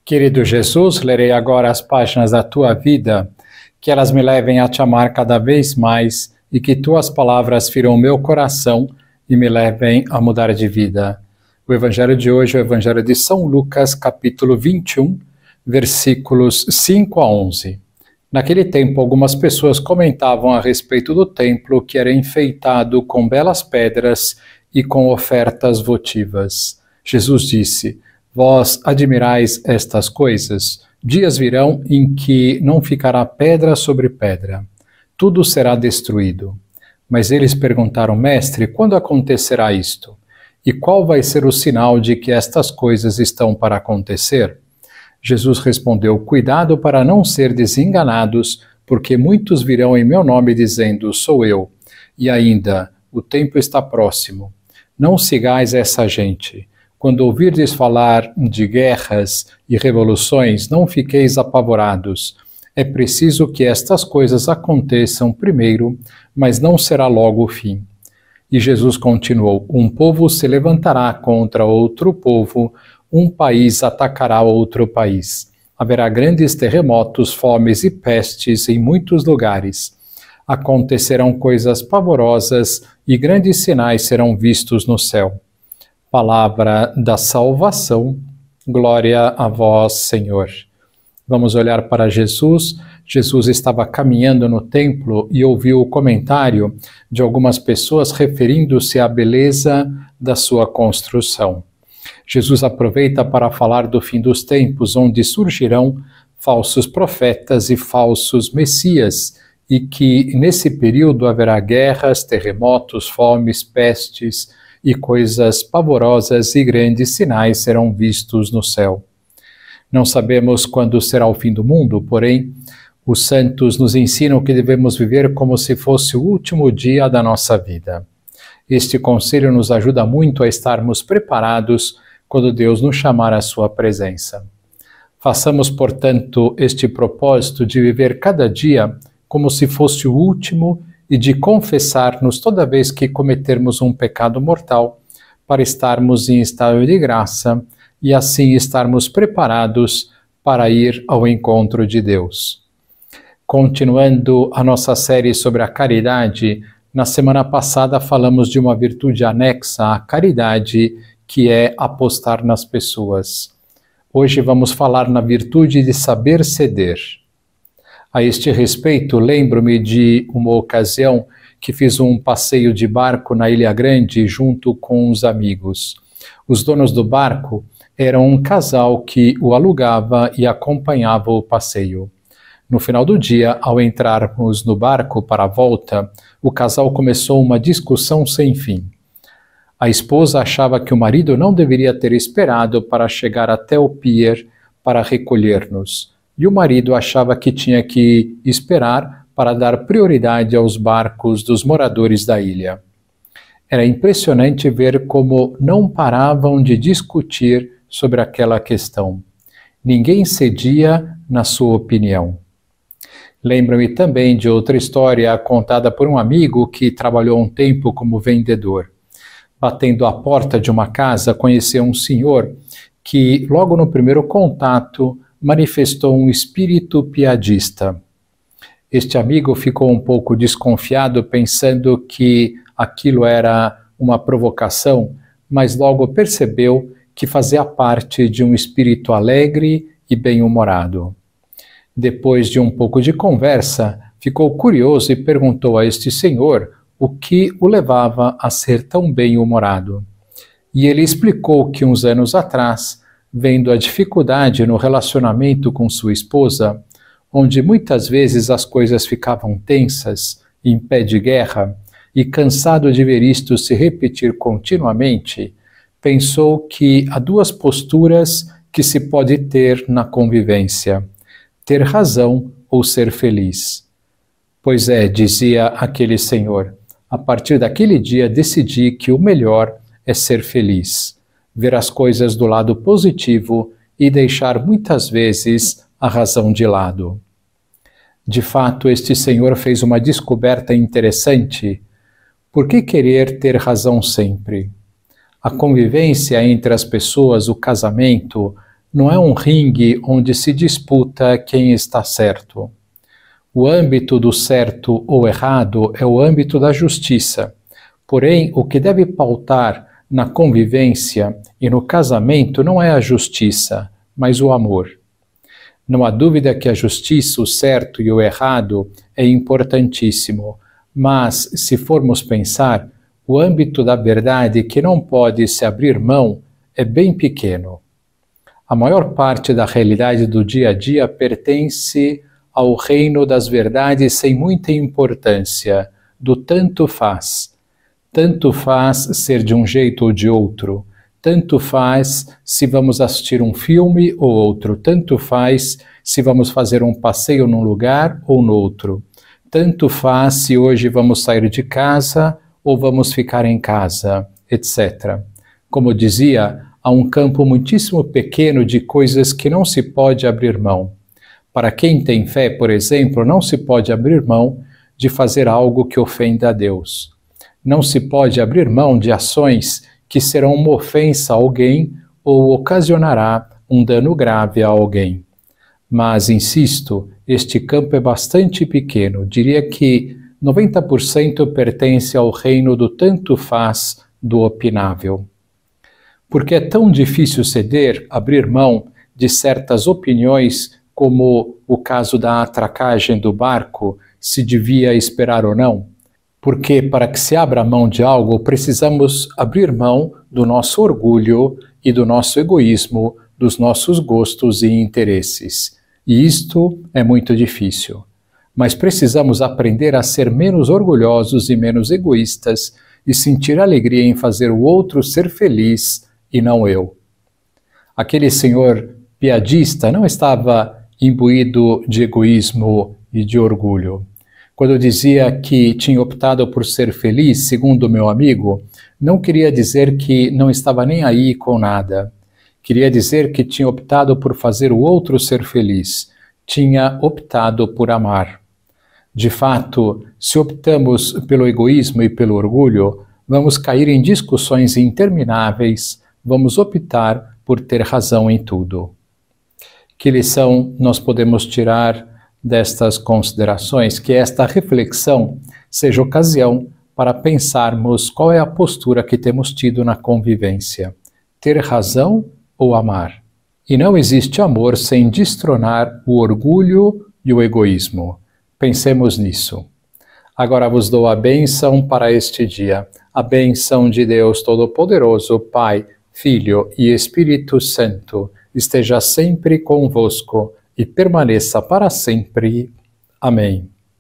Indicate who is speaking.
Speaker 1: Querido Jesus, lerei agora as páginas da Tua vida, que elas me levem a te amar cada vez mais e que Tuas palavras firam o meu coração e me levem a mudar de vida. O Evangelho de hoje é o Evangelho de São Lucas, capítulo 21, versículos 5 a 11. Naquele tempo, algumas pessoas comentavam a respeito do templo que era enfeitado com belas pedras e com ofertas votivas. Jesus disse: Vós admirais estas coisas? Dias virão em que não ficará pedra sobre pedra. Tudo será destruído. Mas eles perguntaram: Mestre, quando acontecerá isto? E qual vai ser o sinal de que estas coisas estão para acontecer? Jesus respondeu: Cuidado para não ser desenganados, porque muitos virão em meu nome dizendo: Sou eu. E ainda: o tempo está próximo. Não sigais essa gente. Quando ouvirdes falar de guerras e revoluções, não fiqueis apavorados. É preciso que estas coisas aconteçam primeiro, mas não será logo o fim. E Jesus continuou: Um povo se levantará contra outro povo, um país atacará outro país. Haverá grandes terremotos, fomes e pestes em muitos lugares. Acontecerão coisas pavorosas e grandes sinais serão vistos no céu. Palavra da salvação, glória a vós, Senhor. Vamos olhar para Jesus. Jesus estava caminhando no templo e ouviu o comentário de algumas pessoas referindo-se à beleza da sua construção. Jesus aproveita para falar do fim dos tempos, onde surgirão falsos profetas e falsos messias, e que nesse período haverá guerras, terremotos, fomes, pestes e coisas pavorosas e grandes sinais serão vistos no céu. Não sabemos quando será o fim do mundo, porém, os santos nos ensinam que devemos viver como se fosse o último dia da nossa vida. Este conselho nos ajuda muito a estarmos preparados quando Deus nos chamar à sua presença. Façamos, portanto, este propósito de viver cada dia como se fosse o último e de confessar-nos toda vez que cometermos um pecado mortal, para estarmos em estado de graça e assim estarmos preparados para ir ao encontro de Deus. Continuando a nossa série sobre a caridade, na semana passada falamos de uma virtude anexa à caridade, que é apostar nas pessoas. Hoje vamos falar na virtude de saber ceder. A este respeito, lembro-me de uma ocasião que fiz um passeio de barco na Ilha Grande junto com uns amigos. Os donos do barco eram um casal que o alugava e acompanhava o passeio. No final do dia, ao entrarmos no barco para a volta, o casal começou uma discussão sem fim. A esposa achava que o marido não deveria ter esperado para chegar até o pier para recolher-nos, e o marido achava que tinha que esperar para dar prioridade aos barcos dos moradores da ilha. Era impressionante ver como não paravam de discutir sobre aquela questão. Ninguém cedia na sua opinião. Lembro-me também de outra história contada por um amigo que trabalhou um tempo como vendedor. Batendo à porta de uma casa, conheceu um senhor que, logo no primeiro contato, manifestou um espírito piadista. Este amigo ficou um pouco desconfiado, pensando que aquilo era uma provocação, mas logo percebeu que fazia parte de um espírito alegre e bem-humorado. Depois de um pouco de conversa, ficou curioso e perguntou a este senhor o que o levava a ser tão bem-humorado. E ele explicou que uns anos atrás, vendo a dificuldade no relacionamento com sua esposa, onde muitas vezes as coisas ficavam tensas, em pé de guerra, e cansado de ver isto se repetir continuamente, pensou que há duas posturas que se pode ter na convivência: ter razão ou ser feliz. Pois é, dizia aquele senhor, a partir daquele dia decidi que o melhor é ser feliz, ver as coisas do lado positivo e deixar muitas vezes a razão de lado. De fato, este senhor fez uma descoberta interessante. Por que querer ter razão sempre? A convivência entre as pessoas, o casamento, não é um ringue onde se disputa quem está certo. O âmbito do certo ou errado é o âmbito da justiça. Porém, o que deve pautar na convivência e no casamento não é a justiça, mas o amor. Não há dúvida que a justiça, o certo e o errado é importantíssimo, mas, se formos pensar, o âmbito da verdade que não pode se abrir mão é bem pequeno. A maior parte da realidade do dia a dia pertence ao reino das verdades sem muita importância, do tanto faz. Tanto faz ser de um jeito ou de outro. Tanto faz se vamos assistir um filme ou outro. Tanto faz se vamos fazer um passeio num lugar ou no outro. Tanto faz se hoje vamos sair de casa ou vamos ficar em casa, etc. Como dizia, há um campo muitíssimo pequeno de coisas que não se pode abrir mão. Para quem tem fé, por exemplo, não se pode abrir mão de fazer algo que ofenda a Deus. Não se pode abrir mão de ações que serão uma ofensa a alguém ou ocasionará um dano grave a alguém. Mas, insisto, este campo é bastante pequeno. Diria que 90% pertence ao reino do tanto faz, do opinável. Porque é tão difícil ceder, abrir mão de certas opiniões, como o caso da atracagem do barco, se devia esperar ou não? Porque para que se abra mão de algo, precisamos abrir mão do nosso orgulho e do nosso egoísmo, dos nossos gostos e interesses. E isto é muito difícil. Mas precisamos aprender a ser menos orgulhosos e menos egoístas e sentir alegria em fazer o outro ser feliz e não eu. Aquele senhor piadista não estava imbuído de egoísmo e de orgulho. Quando dizia que tinha optado por ser feliz, segundo meu amigo, não queria dizer que não estava nem aí com nada. Queria dizer que tinha optado por fazer o outro ser feliz. Tinha optado por amar. De fato, se optamos pelo egoísmo e pelo orgulho, vamos cair em discussões intermináveis, vamos optar por ter razão em tudo. Que lição nós podemos tirar destas considerações? Que esta reflexão seja ocasião para pensarmos qual é a postura que temos tido na convivência. Ter razão ou amar? E não existe amor sem destronar o orgulho e o egoísmo. Pensemos nisso. Agora vos dou a bênção para este dia. A bênção de Deus Todo-Poderoso, Pai, Filho e Espírito Santo, esteja sempre convosco e permaneça para sempre. Amém.